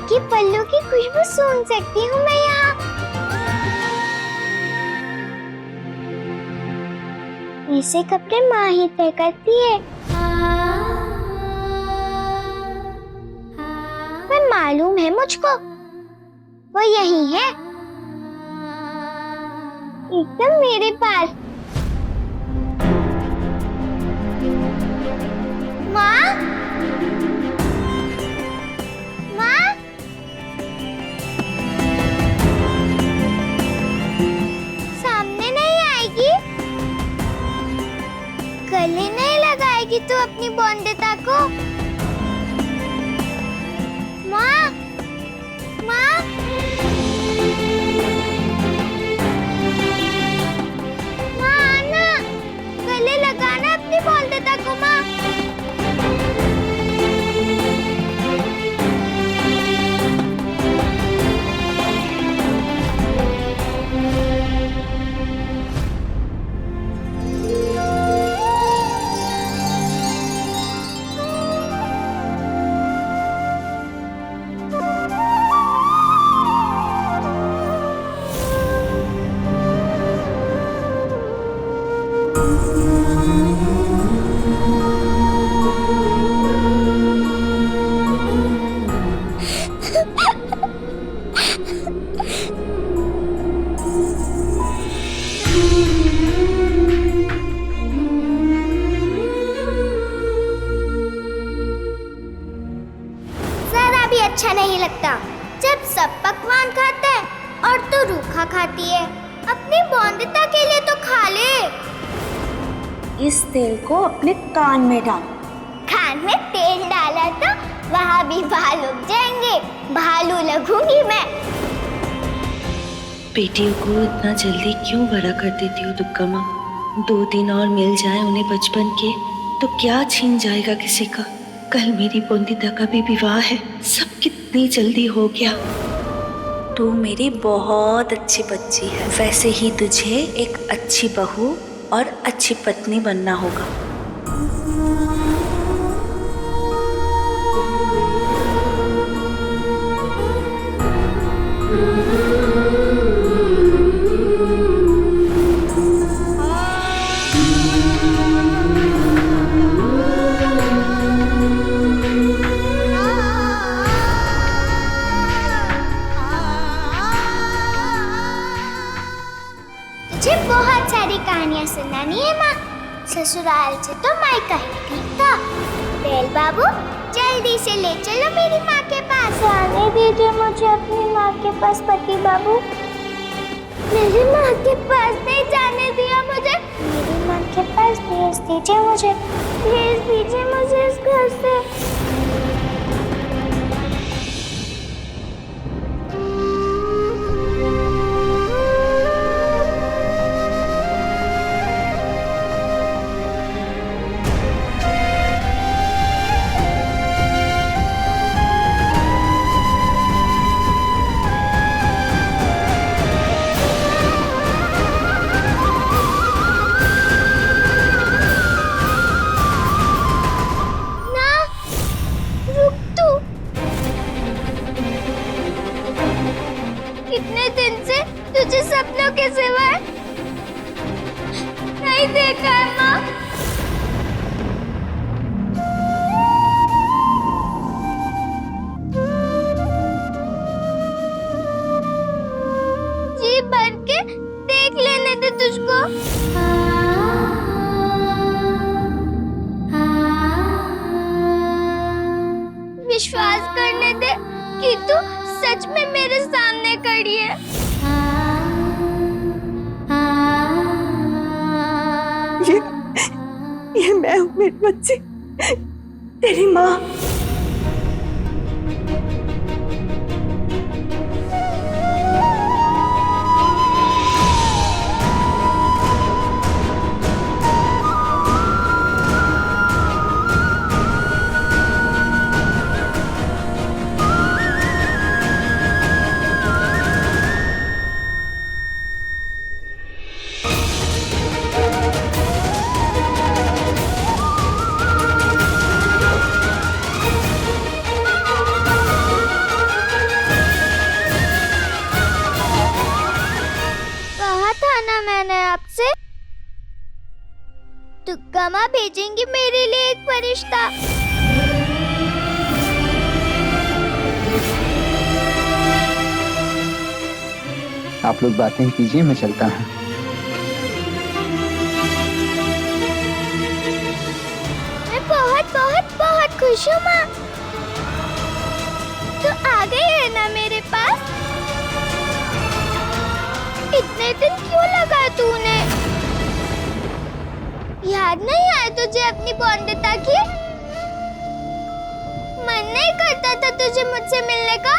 के पल्लू की खुशबू सूंघ सकती हूँ मैं यहाँ। ऐसे कपड़े माँ ही तय करती है। पर मालूम है मुझको, वो यही है, एकदम मेरे पास। माँ, माँ, सामने नहीं आएगी? गले नहीं लगाएगी तू अपनी बॉन्डिता को? माँ, माँ, माँ आना, गले लगाना अपनी बॉन्डिता को माँ। अच्छा नहीं लगता जब सब पकवान खाते हैं और तू रूखा खाती है। अपनी बॉन्दिता के लिए तो खा ले। इस तेल को अपने कान में डाल। कान में तेल डाला तो वहाँ भी बाल उग जाएंगे, भालू लगूंगी मैं। बेटियों को इतना जल्दी क्यों बड़ा कर देती हो दुर्गा माँ? 2 दिन और मिल जाए उन्हें बचपन के तो क्या छीन जाएगा किसी का। कल मेरी बॉन्दिता का भी विवाह है, सब कितनी जल्दी हो गया। तू मेरी बहुत अच्छी बच्ची है, वैसे ही तुझे एक अच्छी बहू और अच्छी पत्नी बनना होगा। मुझे बहुत सारी कहानियाँ सुनानी है माँ। ससुराल से तो मायका ही ठीक था। बैल बाबू जल्दी से ले चलो मेरी माँ के पास। आने दीजिए मुझे अपनी माँ के पास पति बाबू। मेरी माँ के पास नहीं जाने दिया मुझे। मेरी माँ के पास भेज दीजिए मुझे, भेज दीजिए मुझे इस घर से। कितने दिन से तुझे सपनों के सिवाय नहीं देखा है माँ। जी भर के देख लेने दे तुझको। विश्वास करने दे कि तू सच में मेरे सामने खड़ी है। ये मैं हूँ मेरी बच्ची, तेरी माँ। मामा भेजेंगे मेरे लिए एक फरिश्ता। आप लोग बातें कीजिए, मैं चलता हूँ। मैं बहुत बहुत बहुत खुश हूँ माँ। तो आ गई है ना मेरे पास। इतने दिन क्यों लगा तूने? याद नहीं आया तुझे अपनी बॉन्डिता की? मन नहीं करता था तुझे मुझसे मिलने का?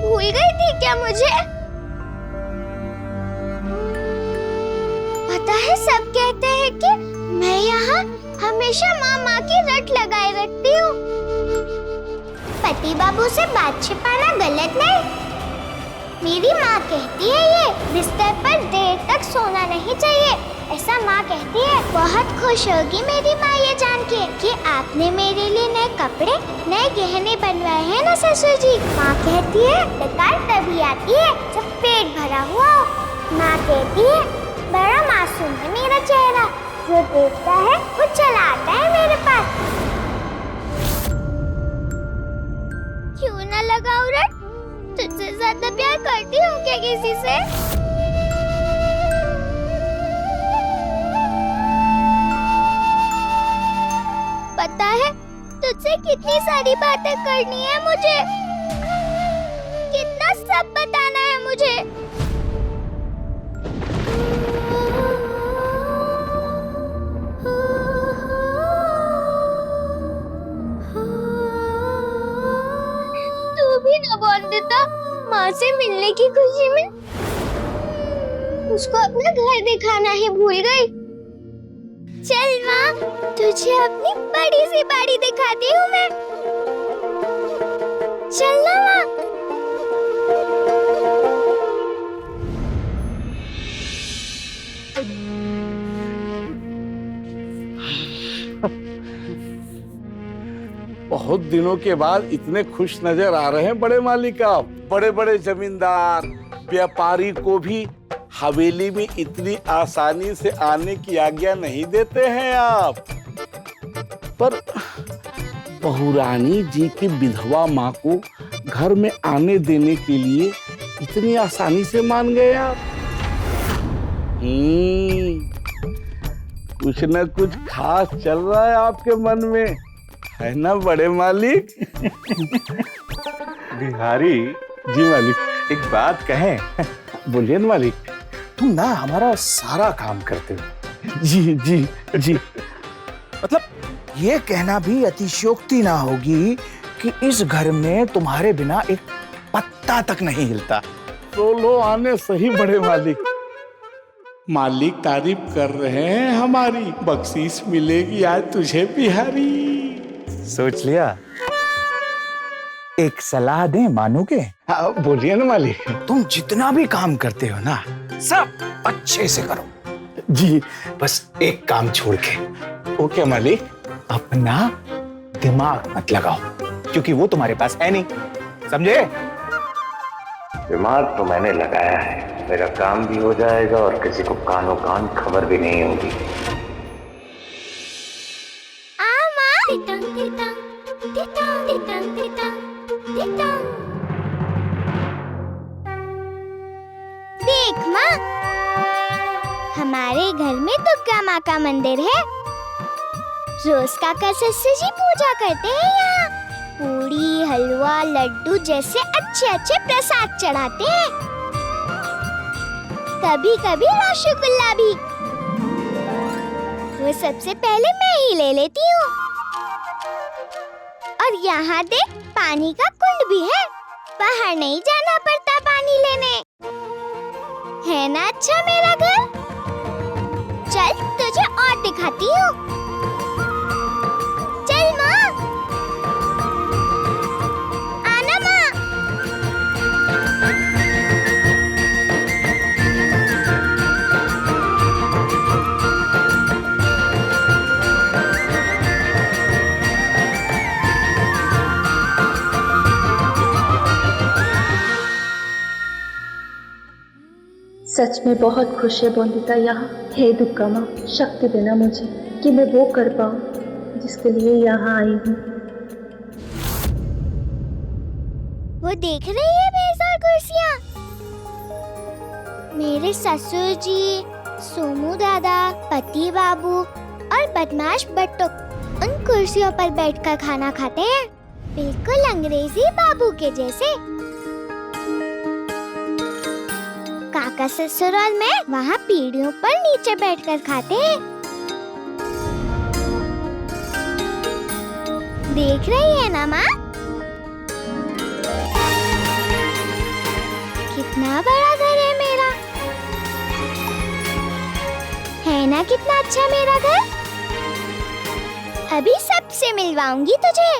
भूल गई थी क्या मुझे? पता है सब कहते हैं कि मैं यहाँ हमेशा माँ की रट लगाए रखती हूँ। पति बाबू से बात छिपाना गलत नहीं। मेरी माँ कहती है ये बिस्तर पर देर तक सोना नहीं चाहिए, ऐसा माँ कहती है। बहुत खुश होगी मेरी माँ ये जान के कि आपने मेरे लिए नए कपड़े नए गहने बनवाए हैं ना ससुर जी। माँ कहती है डकार तभी आती है जब पेट भरा हुआ हो। माँ कहती है बड़ा मासूम है मेरा चेहरा, जो देखता है वो चला आता है मेरे पास। क्यों ना लगाऊं रट? तुझसे ज्यादा प्यार करती हूँ क्या किसी से? पता है तुझसे कितनी सारी बातें करनी है मुझे, कितना सब बताना है मुझे। तू भी ना बॉन्डिता माँ से मिलने की खुशी में उसको अपना घर दिखाना ही भूल गई। चल माँ, तुझे अपनी बड़ी सी बाड़ी दिखाती हूँ मैं। चल ना माँ। बहुत दिनों के बाद इतने खुश नजर आ रहे हैं बड़े मालिक आप। बड़े बड़े जमींदार व्यापारी को भी हवेली में इतनी आसानी से आने की आज्ञा नहीं देते हैं आप। पर बहुरानी जी की विधवा माँ को घर में आने देने के लिए इतनी आसानी से मान गए आप। कुछ न कुछ खास चल रहा है आपके मन में, है ना बड़े मालिक? बिहारी जी मालिक। एक बात कहें? बोलिए ना मालिक। तुम ना हमारा सारा काम करते हो। जी जी जी। मतलब ये कहना भी अतिशयोक्ति ना होगी कि इस घर में तुम्हारे बिना एक पत्ता तक नहीं हिलता। तो लो आने सही बड़े मालिक। मालिक तारीफ कर रहे हैं हमारी, बख्शीश मिलेगी आज तुझे बिहारी। सोच लिया? एक सलाह दें, मानोगे? हाँ बोलिए ना मालिक। तुम जितना भी काम करते हो ना सब अच्छे से करो। जी। बस एक काम छोड़ के। वो क्या मालिक? अपना दिमाग मत लगाओ, क्योंकि वो तुम्हारे पास है नहीं, समझे? दिमाग तो मैंने लगाया है, मेरा काम भी हो जाएगा और किसी को कानों कान खबर भी नहीं होगी। देख माँ, हमारे घर में दुर्गा माँ का मंदिर है। रोज काका ससुर जी पूजा करते हैं यहाँ। पूड़ी हलवा लड्डू जैसे अच्छे अच्छे प्रसाद चढ़ाते हैं, कभी कभी रसगुल्ला भी। वो सबसे पहले मैं ही ले लेती हूँ। और यहाँ देख पानी का कुंड भी है, बाहर नहीं जाना पड़ता पानी लेने। है ना अच्छा मेरा घर? चल तुझे और दिखाती हूँ। चल माँ, आना माँ। सच में बहुत खुश है बोंदिता यहाँ। हे दुर्गा माँ, शक्ति देना मुझे कि मैं वो कर पाऊँ जिसके लिए यहाँ आई हूँ। वो देख रही है मेज और कुर्सियाँ। मेरे ससुर जी, सोमू दादा, पति बाबू और बदमाश बट्टुक उन कुर्सियों पर बैठकर खाना खाते हैं, बिल्कुल अंग्रेजी बाबू के जैसे। काका ससुर और मैं वहाँ पीढ़ियों पर नीचे बैठकर खाते हैं। देख रही है ना माँ? कितना बड़ा घर है मेरा, है ना? कितना अच्छा मेरा घर। अभी सबसे मिलवाऊंगी तुझे।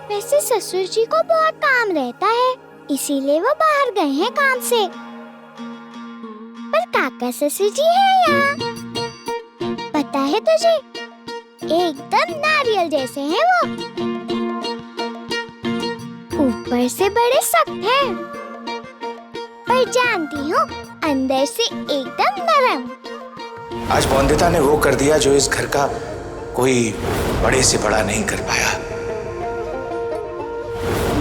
वैसे ससुर जी को बहुत काम रहता है, इसीलिए वो बाहर गए हैं काम से। पर काका ससुर जी है यहाँ, पता है तुझे? एकदम नारियल जैसे हैं वो, ऊपर से बड़े सख्त हैं, पर जानती हूँ अंदर से एकदम नरम। आज बोंदिता ने वो कर दिया जो इस घर का कोई बड़े से बड़ा नहीं कर पाया।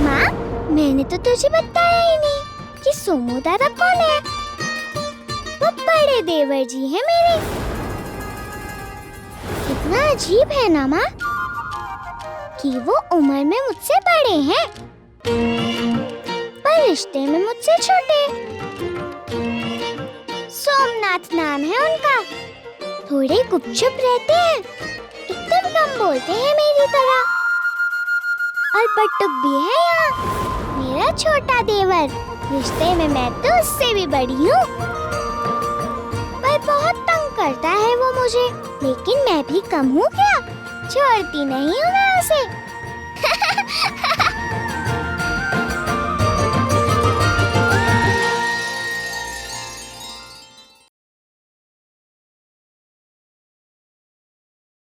माँ, मैंने तो तुझे बताया ही नहीं कि सोमू दादा कौन है। वो बड़े देवर जी हैं मेरे। कितना अजीब है ना माँ कि वो उम्र में मुझसे बड़े हैं, पर रिश्ते में मुझसे छोटे। सोमनाथ नाम है उनका। थोड़े गुपचुप रहते हैं, एकदम कम बोलते हैं मेरी तरह। और बट्टुक भी है यहाँ, मेरा छोटा देवर। रिश्ते में मैं तो उससे भी बड़ी हूँ, पर बहुत तंग करता है वो मुझे। लेकिन मैं भी कम हूँ क्या? छोड़ती नहीं हूँ मैं उसे।